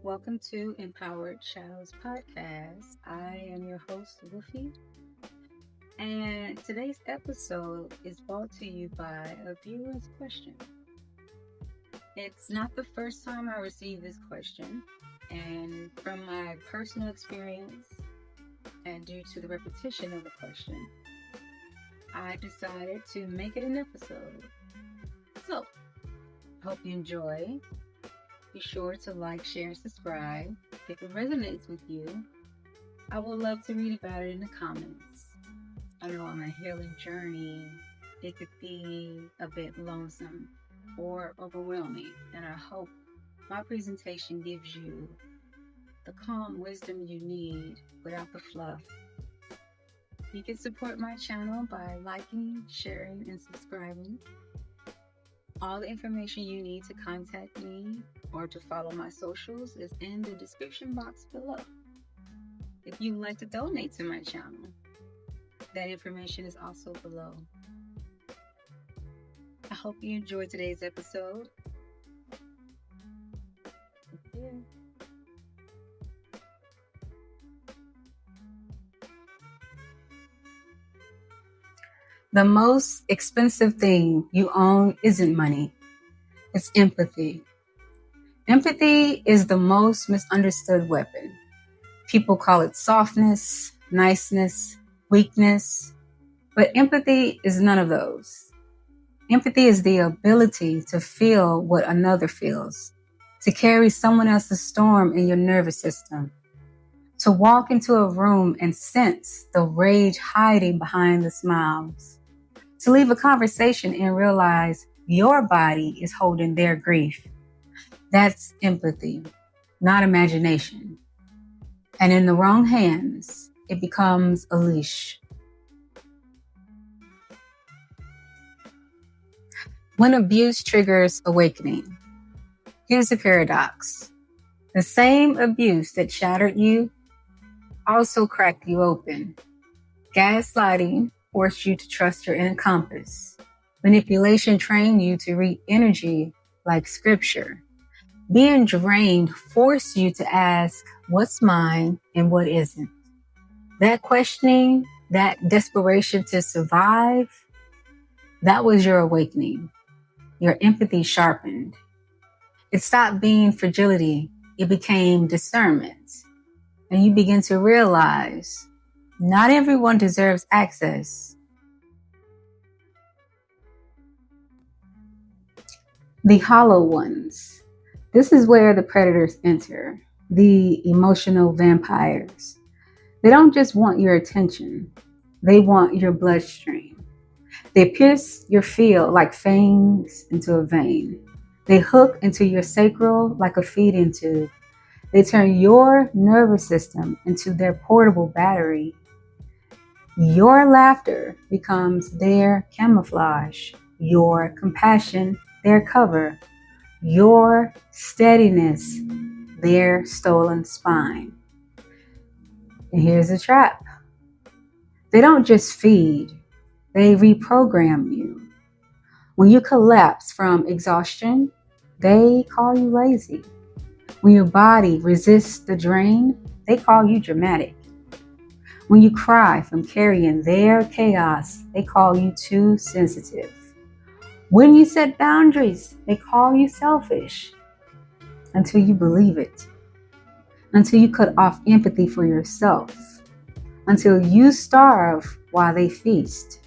Welcome to Empowered Child's Podcast. I am your host, Wolfie, and today's episode is brought to you by a viewer's question. It's not the first time I received this question, and from my personal experience and due to the repetition of the question, I decided to make it an episode. So, hope you enjoy. Be sure to like, share, and subscribe. If it resonates with you, I would love to read about it in the comments. I know on a healing journey, it could be a bit lonesome or overwhelming, and I hope my presentation gives you the calm wisdom you need without the fluff. You can support my channel by liking, sharing, and subscribing. All the information you need to contact me or to follow my socials is in the description box below. If you'd like to donate to my channel, that information is also below. I hope you enjoyed today's episode. The most expensive thing you own isn't money. It's empathy. Empathy is the most misunderstood weapon. People call it softness, niceness, weakness, but empathy is none of those. Empathy is the ability to feel what another feels, to carry someone else's storm in your nervous system, to walk into a room and sense the rage hiding behind the smiles, to leave a conversation and realize your body is holding their grief. That's empathy, not imagination. And in the wrong hands, it becomes a leash. When abuse triggers awakening, here's the paradox. The same abuse that shattered you also cracked you open. Gaslighting forced you to trust your inner compass. Manipulation trained you to read energy like scripture. Being drained forced you to ask what's mine and what isn't. That questioning, that desperation to survive, that was your awakening. Your empathy sharpened. It stopped being fragility. It became discernment. And you begin to realize not everyone deserves access. The hollow ones. This is where the predators enter. The emotional vampires. They don't just want your attention. They want your bloodstream. They pierce your field like fangs into a vein. They hook into your sacral like a feeding tube. They turn your nervous system into their portable battery. Your laughter becomes their camouflage, your compassion, their cover, your steadiness, their stolen spine. And here's the trap. They don't just feed, they reprogram you. When you collapse from exhaustion, they call you lazy. When your body resists the drain, they call you dramatic. When you cry from carrying their chaos, they call you too sensitive. When you set boundaries, they call you selfish. Until you believe it. Until you cut off empathy for yourself. Until you starve while they feast.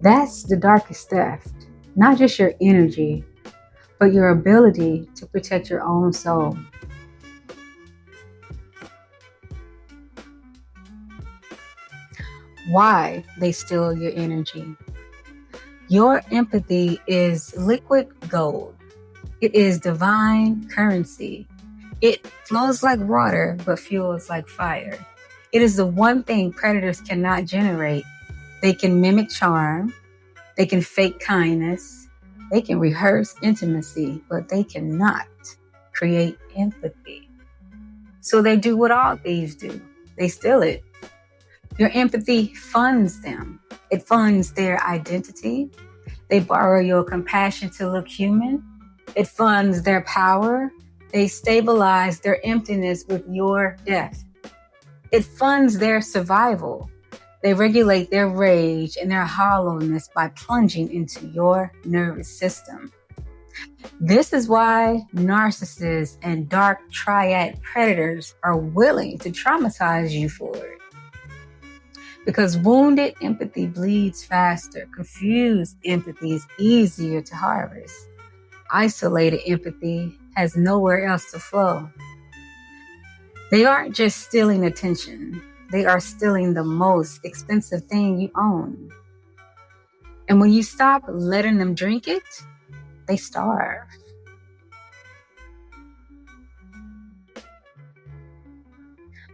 That's the darkest theft. Not just your energy, but your ability to protect your own soul. Why they steal your energy. Your empathy is liquid gold. It is divine currency. It flows like water, but fuels like fire. It is the one thing predators cannot generate. They can mimic charm. They can fake kindness. They can rehearse intimacy, but they cannot create empathy. So they do what all thieves do. They steal it. Your empathy funds them. It funds their identity. They borrow your compassion to look human. It funds their power. They stabilize their emptiness with your death. It funds their survival. They regulate their rage and their hollowness by plunging into your nervous system. This is why narcissists and dark triad predators are willing to traumatize you for it. Because wounded empathy bleeds faster. Confused empathy is easier to harvest. Isolated empathy has nowhere else to flow. They aren't just stealing attention. They are stealing the most expensive thing you own. And when you stop letting them drink it, they starve.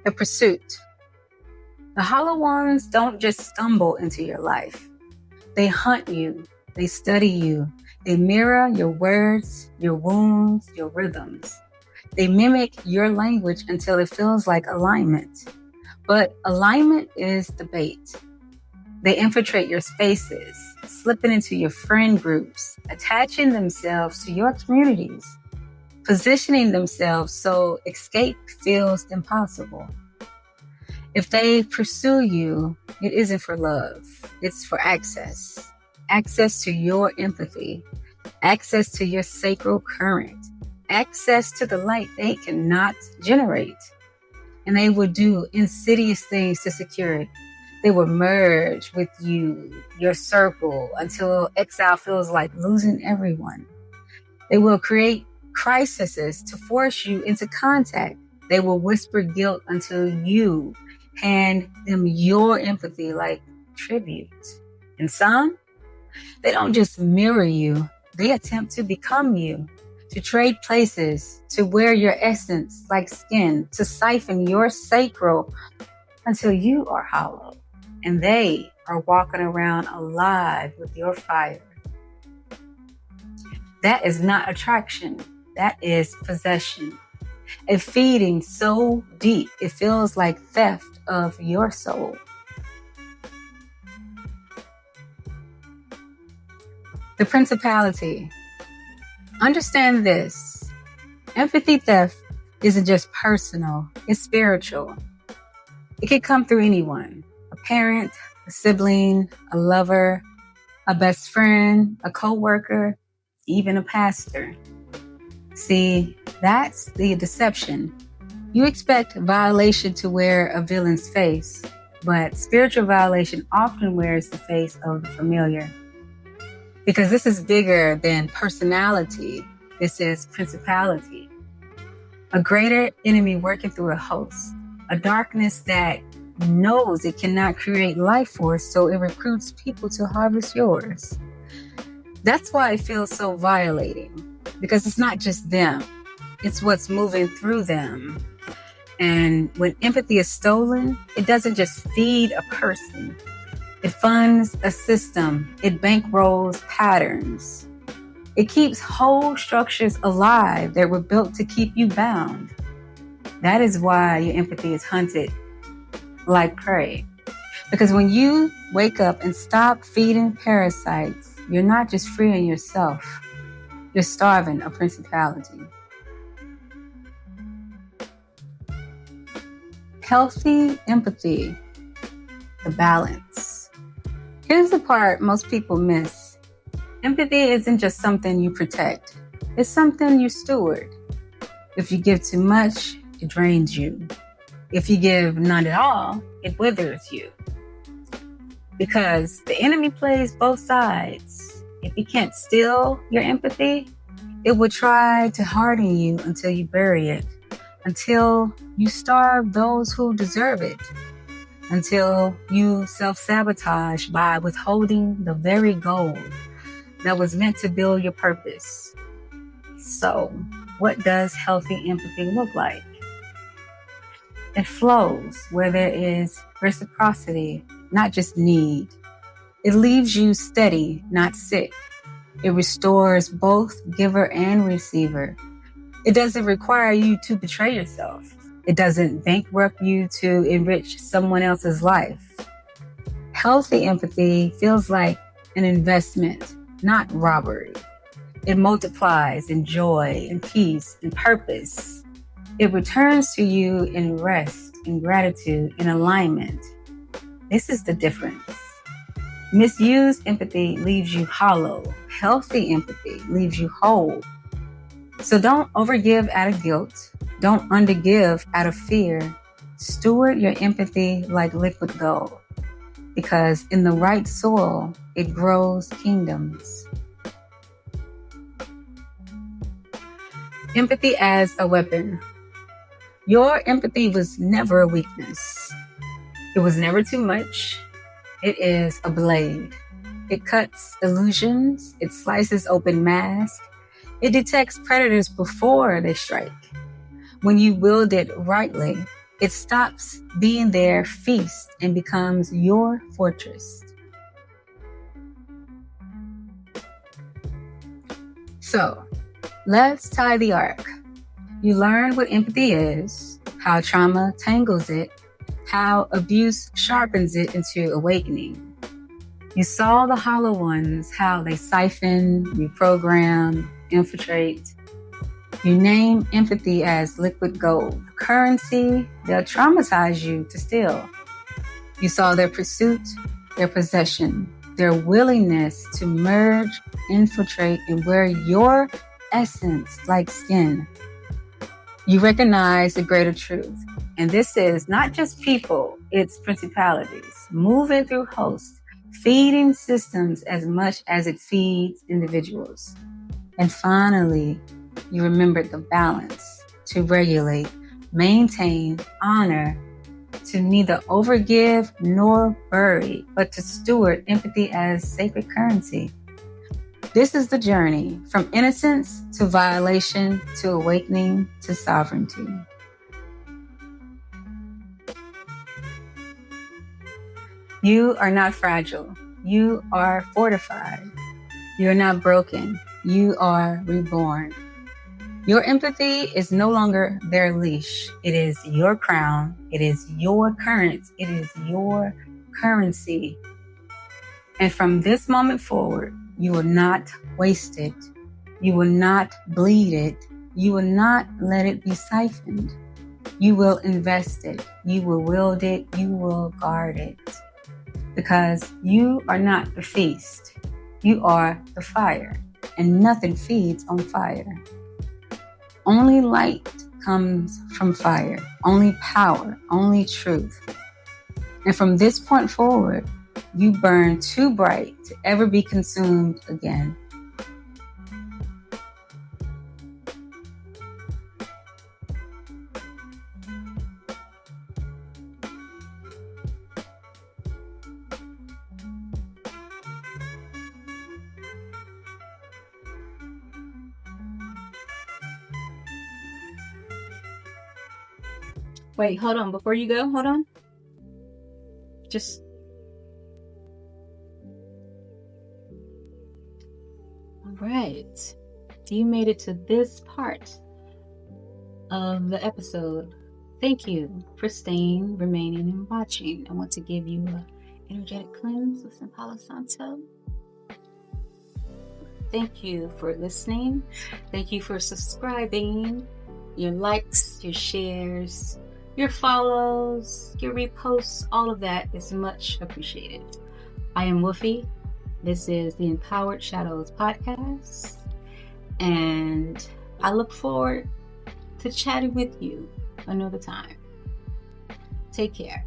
The pursuit. The hollow ones don't just stumble into your life. They hunt you. They study you. They mirror your words, your wounds, your rhythms. They mimic your language until it feels like alignment. But alignment is the bait. They infiltrate your spaces, slipping into your friend groups, attaching themselves to your communities, positioning themselves so escape feels impossible. If they pursue you, it isn't for love. It's for access. Access to your empathy. Access to your sacral current. Access to the light they cannot generate. And they will do insidious things to secure it. They will merge with you, your circle, until exile feels like losing everyone. They will create crises to force you into contact. They will whisper guilt until you hand them your empathy like tribute. And some, they don't just mirror you. They attempt to become you, to trade places, to wear your essence like skin, to siphon your sacral until you are hollow. And they are walking around alive with your fire. That is not attraction. That is possession. A feeding so deep, it feels like theft of your soul. The principality. Understand this. Empathy theft isn't just personal, it's spiritual. It can come through anyone. A parent, a sibling, a lover, a best friend, a coworker, even a pastor. See, that's the deception. You expect violation to wear a villain's face, but spiritual violation often wears the face of the familiar. Because this is bigger than personality. This is principality. A greater enemy working through a host. A darkness that knows it cannot create life force, so it recruits people to harvest yours. That's why it feels so violating. Because it's not just them. It's what's moving through them. And when empathy is stolen, it doesn't just feed a person. It funds a system. It bankrolls patterns. It keeps whole structures alive that were built to keep you bound. That is why your empathy is hunted like prey. Because when you wake up and stop feeding parasites, you're not just freeing yourself. You're starving a principality. Healthy empathy, the balance. Here's the part most people miss. Empathy isn't just something you protect. It's something you steward. If you give too much, it drains you. If you give none at all, it withers you. Because the enemy plays both sides. If he can't steal your empathy, it will try to harden you until you bury it, until you starve those who deserve it, until you self-sabotage by withholding the very gold that was meant to build your purpose. So, what does healthy empathy look like? It flows where there is reciprocity, not just need. It leaves you steady, not sick. It restores both giver and receiver. It doesn't require you to betray yourself. It doesn't bankrupt you to enrich someone else's life. Healthy empathy feels like an investment, not robbery. It multiplies in joy and peace and purpose. It returns to you in rest, in gratitude, in alignment. This is the difference. Misused empathy leaves you hollow. Healthy empathy leaves you whole. So don't overgive out of guilt. Don't undergive out of fear. Steward your empathy like liquid gold, because in the right soil, it grows kingdoms. Empathy as a weapon. Your empathy was never a weakness. It was never too much. It is a blade. It cuts illusions. It slices open masks. It detects predators before they strike. When you wield it rightly, it stops being their feast and becomes your fortress. So, let's tie the arc. You learn what empathy is, how trauma tangles it, how abuse sharpens it into awakening. You saw the hollow ones, how they siphon, reprogram, infiltrate. You name empathy as liquid gold. Currency, they'll traumatize you to steal. You saw their pursuit, their possession, their willingness to merge, infiltrate, and wear your essence like skin. You recognize the greater truth. And this is not just people, it's principalities, moving through hosts, feeding systems as much as it feeds individuals. And finally, you remembered the balance to regulate, maintain, honor, to neither overgive nor bury, but to steward empathy as sacred currency. This is the journey from innocence to violation to awakening to sovereignty. You are not fragile. You are fortified. You are not broken. You are reborn. Your empathy is no longer their leash. It is your crown. It is your current. It is your currency. And from this moment forward, you will not waste it. You will not bleed it. You will not let it be siphoned. You will invest it. You will wield it. You will guard it. Because you are not the feast. You are the fire. And nothing feeds on fire. Only light comes from fire. Only power. Only truth. And from this point forward, you burn too bright to ever be consumed again. Wait, hold on. Before you go, hold on. Just... Alright. You made it to this part of the episode. Thank you for staying, remaining, and watching. I want to give you an energetic cleanse with some Palo Santo. Thank you for listening. Thank you for subscribing. Your likes, your shares, your follows, your reposts, all of that is much appreciated. I am Woofy. This is the Empowered Shadows podcast. And I look forward to chatting with you another time. Take care.